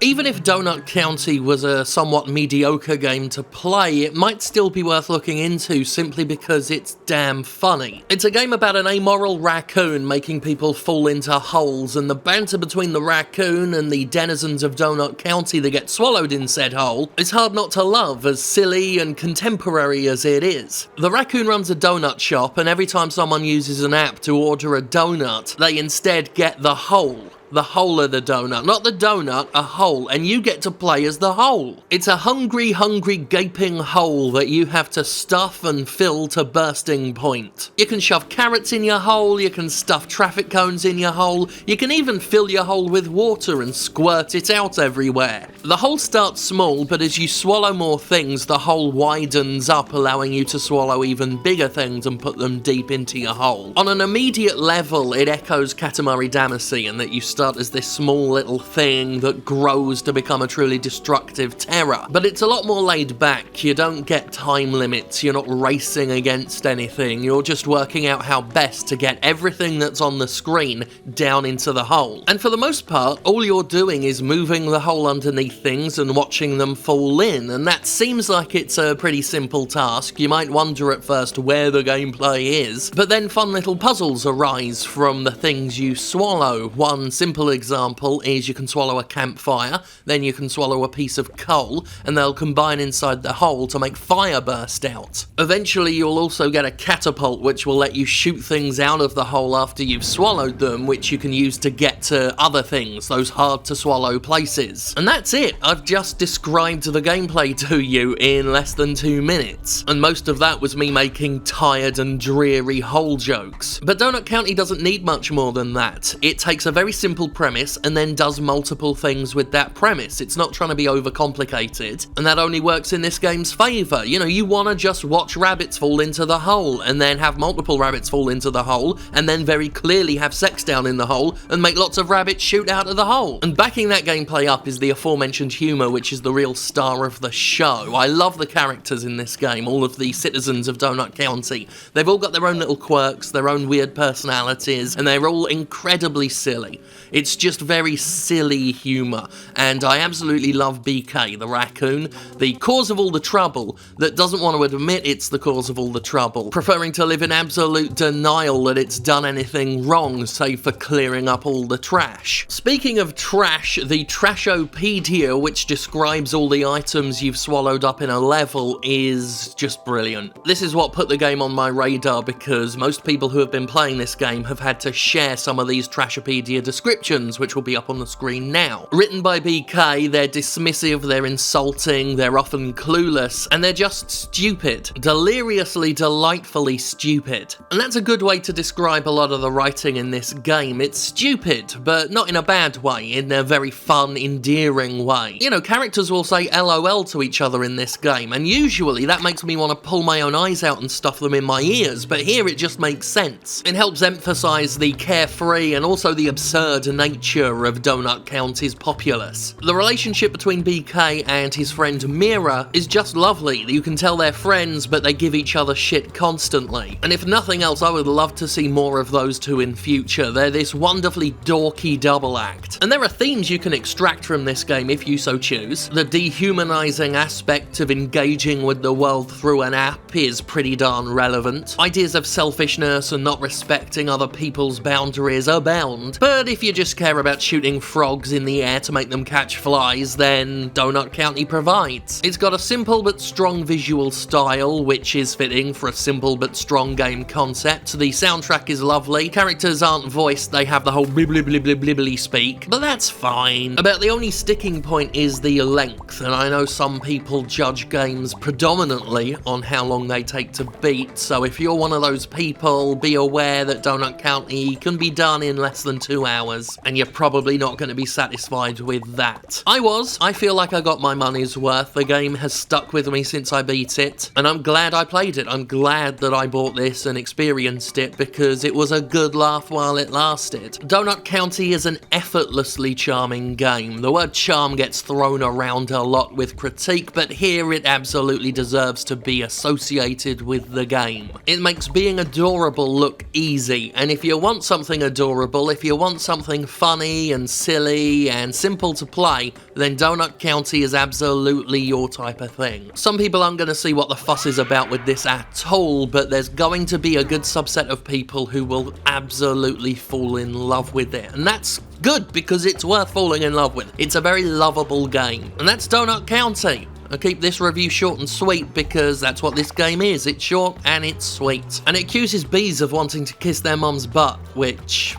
Even if Donut County was a somewhat mediocre game to play, it might still be worth looking into simply because it's damn funny. It's a game about an amoral raccoon making people fall into holes, and the banter between the raccoon and the denizens of Donut County that get swallowed in said hole is hard not to love, as silly and contemporary as it is. The raccoon runs a donut shop, and every time someone uses an app to order a donut, they instead get the hole. The hole of the donut. Not the donut, a hole, and you get to play as the hole. It's a hungry, gaping hole that you have to stuff and fill to bursting point. You can shove carrots in your hole, you can stuff traffic cones in your hole, you can even fill your hole with water and squirt it out everywhere. The hole starts small, but as you swallow more things, the hole widens up, allowing you to swallow even bigger things and put them deep into your hole. On an immediate level, it echoes Katamari Damacy in that you start as this small little thing that grows to become a truly destructive terror. But it's a lot more laid back. You don't get time limits, you're not racing against anything, you're just working out how best to get everything that's on the screen down into the hole. And for the most part, all you're doing is moving the hole underneath things and watching them fall in, and that seems like it's a pretty simple task. You might wonder at first where the gameplay is, but then fun little puzzles arise from the things you swallow. One simple example is you can swallow a campfire, then you can swallow a piece of coal, and they'll combine inside the hole to make fire burst out. Eventually you'll also get a catapult, which will let you shoot things out of the hole after you've swallowed them, which you can use to get to other things, those hard to swallow places. And that's it. I've just described the gameplay to you in less than 2 minutes, and most of that was me making tired and dreary hole jokes. But Donut County doesn't need much more than that. It takes a very simple premise and then does multiple things with that premise. It's not trying to be overcomplicated, and that only works in this game's favour. You know, you want to just watch rabbits fall into the hole, and then have multiple rabbits fall into the hole, and then very clearly have sex down in the hole, and make lots of rabbits shoot out of the hole. And backing that gameplay up is the aforementioned humour, which is the real star of the show. I love the characters in this game, all of the citizens of Donut County. They've all got their own little quirks, their own weird personalities, and they're all incredibly silly. It's just very silly humour, and I absolutely love BK, the raccoon, the cause of all the trouble, that doesn't want to admit it's the cause of all the trouble, preferring to live in absolute denial that it's done anything wrong, save for clearing up all the trash. Speaking of trash, the Trashopedia, which describes all the items you've swallowed up in a level, is just brilliant. This is what put the game on my radar, because most people who have been playing this game have had to share some of these Trashopedia descriptions, which will be up on the screen now. Written by BK, they're dismissive, they're insulting, they're often clueless, and they're just stupid. Deliriously, delightfully stupid. And that's a good way to describe a lot of the writing in this game. It's stupid, but not in a bad way, in a very fun, endearing way. You know, characters will say LOL to each other in this game, and usually that makes me want to pull my own eyes out and stuff them in my ears, but here it just makes sense. It helps emphasise the carefree and also the absurd nature of Donut County's populace. The relationship between BK and his friend Mira is just lovely. You can tell they're friends, but they give each other shit constantly. And if nothing else, I would love to see more of those two in future. They're this wonderfully dorky double act. And there are themes you can extract from this game if you so choose. The dehumanizing aspect of engaging with the world through an app is pretty darn relevant. Ideas of selfishness and not respecting other people's boundaries abound. But if you just care about shooting frogs in the air to make them catch flies, then Donut County provides. It's got a simple but strong visual style, which is fitting for a simple but strong game concept. The soundtrack is lovely, characters aren't voiced, they have the whole blibbly blibbly blibbly speak, but that's fine. About the only sticking point is the length, and I know some people judge games predominantly on how long they take to beat, so if you're one of those people, be aware that Donut County can be done in less than 2 hours. And you're probably not going to be satisfied with that. I feel like I got my money's worth. The game has stuck with me since I beat it, and I'm glad I played it. I'm glad that I bought this and experienced it, because it was a good laugh while it lasted. Donut County is an effortlessly charming game. The word charm gets thrown around a lot with critique, but here it absolutely deserves to be associated with the game. It makes being adorable look easy, and if you want something adorable, if you want something something funny and silly and simple to play, then Donut County is absolutely your type of thing. Some people aren't going to see what the fuss is about with this at all, but there's going to be a good subset of people who will absolutely fall in love with it. And that's good, because it's worth falling in love with. It's a very lovable game. And that's Donut County. I'll keep this review short and sweet because that's what this game is. It's short and it's sweet. And it accuses bees of wanting to kiss their mum's butt, which,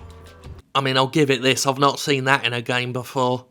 I mean, I'll give it this. I've not seen that in a game before.